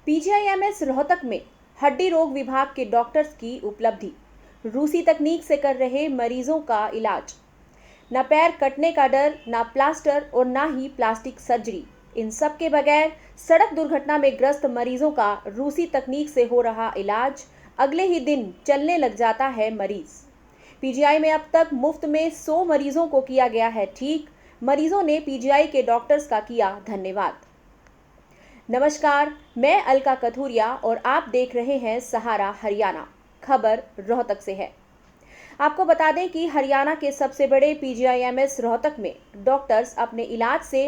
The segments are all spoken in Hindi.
पीजीआईएमएस रोहतक में हड्डी रोग विभाग के डॉक्टर्स की उपलब्धि। रूसी तकनीक से कर रहे मरीजों का इलाज। न पैर कटने का डर, न प्लास्टर और न ही प्लास्टिक सर्जरी। इन सब के बगैर सड़क दुर्घटना में ग्रस्त मरीजों का रूसी तकनीक से हो रहा इलाज, अगले ही दिन चलने लग जाता है मरीज। पीजीआई में अब तक मुफ्त में 100 मरीजों को किया गया है ठीक। मरीजों ने पीजीआई के डॉक्टर्स का किया धन्यवाद। नमस्कार, मैं अलका कथूरिया और आप देख रहे हैं सहारा हरियाणा। खबर रोहतक से है। आपको बता दें कि हरियाणा के सबसे बड़े पीजीआईएमएस रोहतक में डॉक्टर्स अपने इलाज से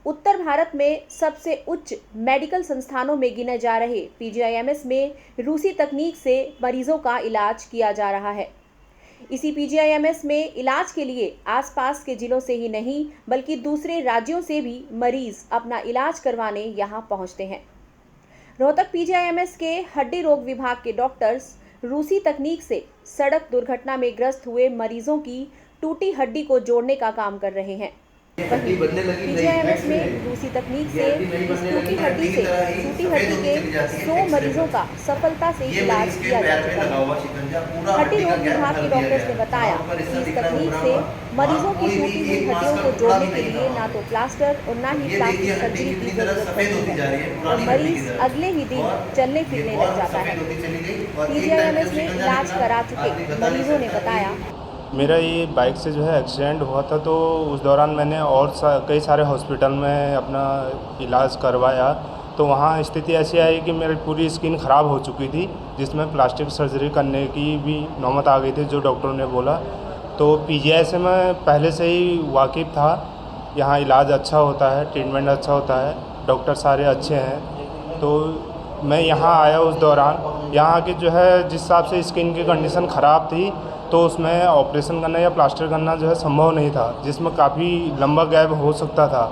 उत्तर भारत में सबसे उच्च मेडिकल संस्थानों में गिने जा रहे पीजीआईएमएस में रूसी तकनीक से मरीजों का इलाज किया जा रहा है। इसी पीजीआईएमएस में इलाज के लिए आसपास के जिलों से ही नहीं बल्कि दूसरे राज्यों से भी मरीज अपना इलाज करवाने यहां पहुंचते हैं। रोहतक पीजीआईएमएस के हड्डी रोग विभाग के डॉक्टर्स रूसी तकनीक से सड़क दुर्घटना में ग्रस्त हुए मरीजों की टूटी हड्डी को जोड़ने का काम कर रहे हैं। वहीं पीजीआईएमएस में रूसी तकनीक से इस टूटी हड्डी के 100 मरीजों का सफलता से इलाज किया जा चुका है। हड्डी रोग विभाग के डॉक्टर्स ने बताया कि इस तकनीक से मरीजों की टूटी हुई हड्डियों को जोड़ने के लिए ना तो प्लास्टर और ना ही प्लास्टिक सर्जरी की जरूरत पड़ती है और मरीज अगले ही दिन चलने फिरने लग जाता है। पीजीआईएमएस में इलाज करा चुके मरीजों ने बताया, मेरा ये बाइक से जो है एक्सीडेंट हुआ था, तो उस दौरान मैंने और कई सारे हॉस्पिटल में अपना इलाज करवाया। तो वहाँ स्थिति ऐसी आई कि मेरी पूरी स्किन ख़राब हो चुकी थी, जिसमें प्लास्टिक सर्जरी करने की भी नौबत आ गई थी, जो डॉक्टरों ने बोला। तो पीजीआई से मैं पहले से ही वाकिफ़ था। यहाँ इलाज अच्छा होता है, ट्रीटमेंट अच्छा होता है, डॉक्टर सारे अच्छे हैं। तो मैं यहाँ आया उस दौरान, यहाँ की जो है जिस हिसाब से स्किन की कंडीशन ख़राब थी, तो उसमें ऑपरेशन करना या प्लास्टर करना जो है संभव नहीं था, जिसमें काफ़ी लंबा गैप हो सकता था।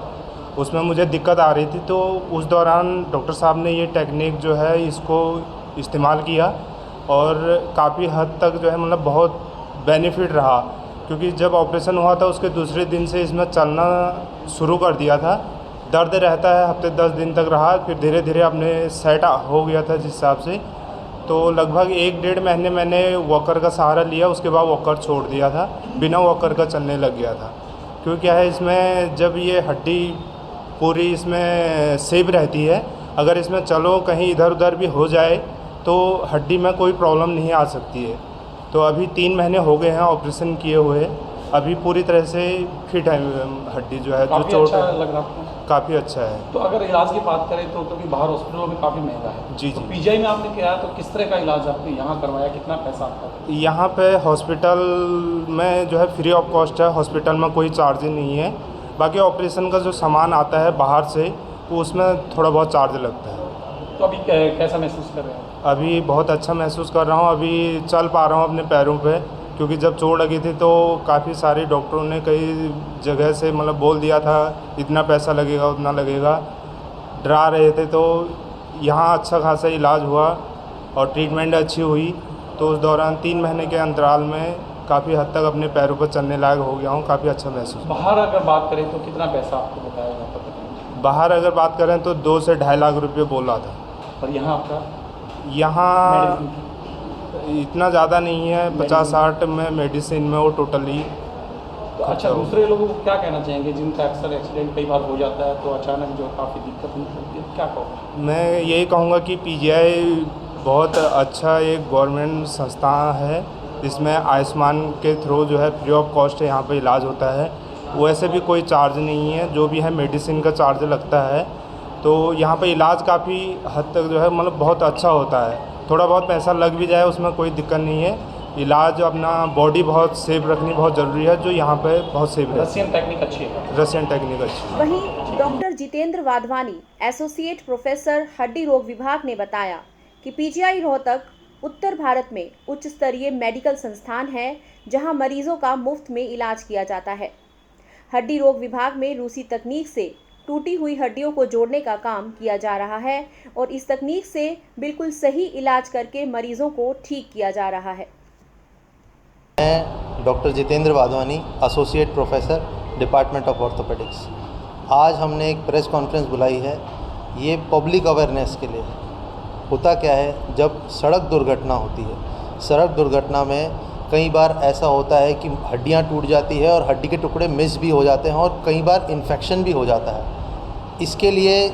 उसमें मुझे दिक्कत आ रही थी। तो उस दौरान डॉक्टर साहब ने ये टेक्निक जो है इसको इस्तेमाल किया और काफ़ी हद तक जो है मतलब बहुत बेनिफिट रहा, क्योंकि जब ऑपरेशन हुआ था उसके दूसरे दिन से इसमें चलना शुरू कर दिया था। दर्द रहता है, हफ्ते 10 दिन तक रहा, फिर धीरे धीरे अपने सेट हो गया था जिस हिसाब से। तो लगभग 1-1.5 महीने मैंने वॉकर का सहारा लिया, उसके बाद वॉकर छोड़ दिया था, बिना वॉकर का चलने लग गया था। क्योंकि क्या है, इसमें जब ये हड्डी पूरी इसमें सेफ रहती है, अगर इसमें चलो कहीं इधर उधर भी हो जाए तो हड्डी में कोई प्रॉब्लम नहीं आ सकती है। तो अभी 3 महीने हो गए हैं ऑपरेशन किए हुए, अभी पूरी तरह से फिट है हड्डी जो है, जो चोट अच्छा लग रहा है, काफ़ी अच्छा है। तो अगर इलाज की बात करें तो क्योंकि बाहर हॉस्पिटलों में काफ़ी महंगा है। जी तो जी। पीजीआई में आपने किया तो किस तरह का इलाज आपने यहाँ करवाया, कितना पैसा आपका? यहाँ पे हॉस्पिटल में जो है फ्री ऑफ कॉस्ट है, हॉस्पिटल में कोई चार्ज नहीं है। बाकी ऑपरेशन का जो सामान आता है बाहर से, वो उसमें थोड़ा बहुत चार्ज लगता है। तो अभी कैसा महसूस कर रहे हैं? अभी बहुत अच्छा महसूस कर रहा हूँ, अभी चल पा रहा हूँ अपने पैरों पे। क्योंकि जब चोट लगी थी तो काफ़ी सारे डॉक्टरों ने कई जगह से मतलब बोल दिया था इतना पैसा लगेगा उतना लगेगा, डरा रहे थे। तो यहाँ अच्छा खासा इलाज हुआ और ट्रीटमेंट अच्छी हुई। तो उस दौरान 3 महीने के अंतराल में काफ़ी हद तक अपने पैरों पर चलने लायक हो गया हूँ, काफ़ी अच्छा महसूस। बाहर अगर बात करें तो कितना पैसा आपको बताया जाता था? बाहर अगर बात करें तो 2 से 2.5 लाख रुपये बोला था। और यहाँ आपका? यहाँ इतना ज़्यादा नहीं है, 50-60 में मेडिसिन में वो टोटली। तो अच्छा, दूसरे लोगों को क्या कहना चाहेंगे जिनका अक्सर एक्सीडेंट कई बार हो जाता है तो अचानक जो काफ़ी दिक्कत होती है, क्या कहोगे? मैं यही कहूँगा कि पीजीआई बहुत अच्छा एक गवर्नमेंट संस्था है, इसमें आयुष्मान के थ्रू जो है फ्री ऑफ कॉस्ट यहाँ पे इलाज होता है। वैसे भी कोई चार्ज नहीं है, जो भी है मेडिसिन का चार्ज लगता है। तो यहाँ पे इलाज काफ़ी हद तक जो है मतलब बहुत अच्छा होता है। थोड़ा बहुत पैसा लग भी जाए उसमें कोई दिक्कत नहीं है। इलाज अपना बॉडी बहुत सेफ रखनी बहुत ज़रूरी है, जो यहाँ पे बहुत सेफ है। रशियन टेक्निक अच्छी है। रशियन टेक्निक अच्छी है। वहीं doctor Jitendra Wadhwani, associate professor हड्डी रोग विभाग ने बताया कि पीजीआई रोहतक उत्तर भारत में उच्च स्तरीय मेडिकल संस्थान है, जहां मरीजों का मुफ्त में इलाज किया जाता है। हड्डी रोग विभाग में रूसी तकनीक से टूटी हुई हड्डियों को जोड़ने का काम किया जा रहा है और इस तकनीक से बिल्कुल सही इलाज करके मरीजों को ठीक किया जा रहा है। मैं doctor Jitendra Wadhwani, associate professor, department of orthopaedics. आज हमने एक प्रेस कॉन्फ्रेंस बुलाई है, ये पब्लिक अवेयरनेस के लिए। होता क्या है, जब सड़क दुर्घटना होती है, सड़क दुर्घटना में कई बार ऐसा होता है कि हड्डियां टूट जाती है और हड्डी के टुकड़े मिस भी हो जाते हैं और कई बार इन्फेक्शन भी हो जाता है। इसके लिए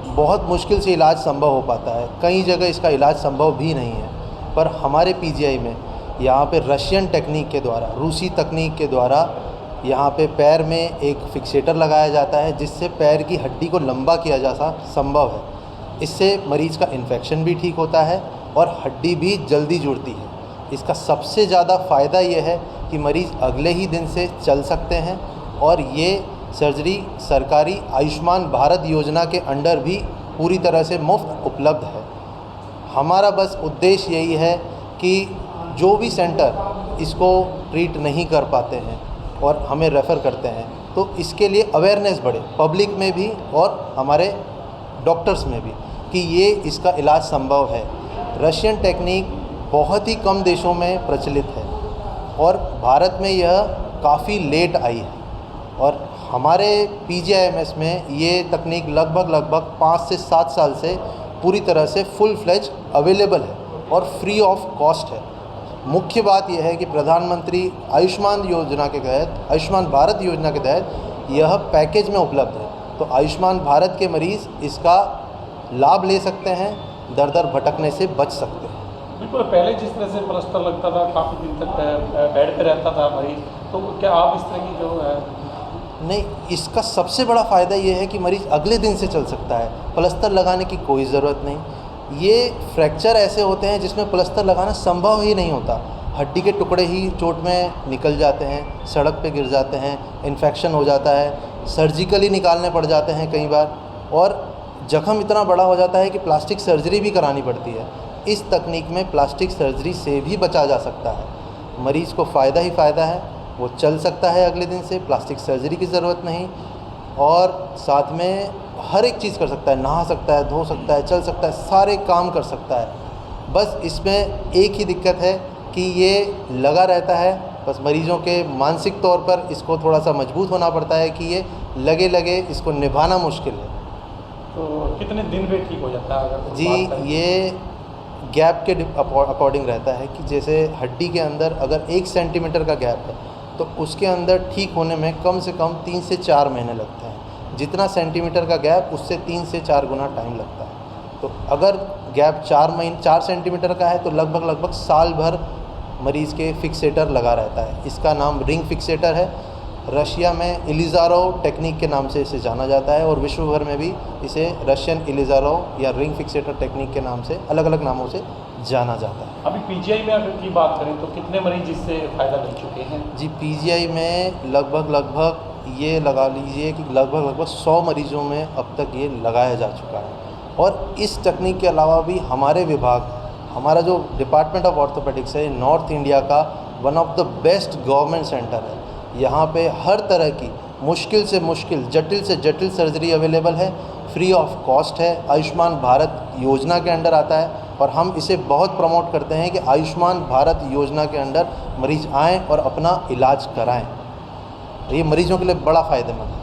बहुत मुश्किल से इलाज संभव हो पाता है, कई जगह इसका इलाज संभव भी नहीं है। पर हमारे पीजीआई में यहाँ पे रशियन टेक्निक के द्वारा, रूसी तकनीक के द्वारा यहाँ पे पैर में एक फिक्सेटर लगाया जाता है जिससे पैर की हड्डी को लंबा किया जा संभव है। इससे मरीज़ का इन्फेक्शन भी ठीक होता है और हड्डी भी जल्दी जुड़ती है। इसका सबसे ज़्यादा फ़ायदा ये है कि मरीज़ अगले ही दिन से चल सकते हैं और ये सर्जरी सरकारी आयुष्मान भारत योजना के अंडर भी पूरी तरह से मुफ्त उपलब्ध है। हमारा बस उद्देश्य यही है कि जो भी सेंटर इसको ट्रीट नहीं कर पाते हैं और हमें रेफ़र करते हैं, तो इसके लिए अवेयरनेस बढ़े पब्लिक में भी और हमारे डॉक्टर्स में भी कि ये इसका इलाज संभव है। रशियन टेक्निक बहुत ही कम देशों में प्रचलित है और भारत में यह काफ़ी लेट आई है और हमारे पीजीआईएमएस में ये तकनीक लगभग 5 से 7 साल से पूरी तरह से फुल फ्लेज अवेलेबल है और फ्री ऑफ कॉस्ट है। मुख्य बात यह है कि प्रधानमंत्री आयुष्मान योजना के तहत, आयुष्मान भारत योजना के तहत यह पैकेज में उपलब्ध है, तो आयुष्मान भारत के मरीज़ इसका लाभ ले सकते हैं, दर दर भटकने से बच सकते हैं। बिल्कुल, पहले जिस तरह से प्लास्टर लगता था, काफ़ी दिन तक बेड पे रहता था मरीज़, तो क्या आप इस तरह की जो है? नहीं, इसका सबसे बड़ा फ़ायदा ये है कि मरीज़ अगले दिन से चल सकता है, प्लास्टर लगाने की कोई ज़रूरत नहीं। ये फ्रैक्चर ऐसे होते हैं जिसमें प्लास्टर लगाना संभव ही नहीं होता, हड्डी के टुकड़े ही चोट में निकल जाते हैं, सड़क पे गिर जाते हैं, इन्फेक्शन हो जाता है, सर्जिकली निकालने पड़ जाते हैं कई बार और जख्म इतना बड़ा हो जाता है कि प्लास्टिक सर्जरी भी करानी पड़ती है। इस तकनीक में प्लास्टिक सर्जरी से भी बचा जा सकता है। मरीज़ को फ़ायदा ही फ़ायदा है, वो चल सकता है अगले दिन से, प्लास्टिक सर्जरी की ज़रूरत नहीं और साथ में हर एक चीज़ कर सकता है, नहा सकता है, धो सकता है, चल सकता है, सारे काम कर सकता है। बस इसमें एक ही दिक्कत है कि ये लगा रहता है, बस मरीज़ों के मानसिक तौर पर इसको थोड़ा सा मजबूत होना पड़ता है कि ये लगे इसको निभाना मुश्किल है। तो कितने दिन में ठीक हो जाता है अगर जी, ये गैप के अकॉर्डिंग रहता है कि जैसे हड्डी के अंदर अगर 1 सेंटीमीटर का गैप है तो उसके अंदर ठीक होने में कम से कम 3 से 4 महीने लगते हैं। जितना सेंटीमीटर का गैप उससे 3 से 4 गुना टाइम लगता है। तो अगर गैप 4 सेंटीमीटर का है तो लगभग साल भर मरीज़ के फिक्सेटर लगा रहता है। इसका नाम रिंग फिक्सेटर है। रशिया में इलिज़ारोव टेक्निक के नाम से इसे जाना जाता है और विश्व भर में भी इसे रशियन इलिज़ारोव या रिंग फिक्सेटर टेक्निक के नाम से अलग अलग नामों से जाना जाता है। अभी पीजीआई में अगर की बात करें तो कितने मरीज इससे फ़ायदा ले चुके हैं? जी, पीजीआई में लगभग ये लगा लीजिए कि लगभग 100 मरीज़ों में अब तक ये लगाया जा चुका है। और इस तकनीक के अलावा भी हमारे विभाग, हमारा जो डिपार्टमेंट ऑफ ऑर्थोपेडिक्स है, नॉर्थ इंडिया का one of the best government centre है। यहाँ पे हर तरह की मुश्किल से मुश्किल, जटिल से जटिल सर्जरी अवेलेबल है, फ्री ऑफ कॉस्ट है, आयुष्मान भारत योजना के अंडर आता है और हम इसे बहुत प्रमोट करते हैं कि आयुष्मान भारत योजना के अंडर मरीज़ आएँ और अपना इलाज कराएँ। ये मरीज़ों के लिए बड़ा फ़ायदेमंद है।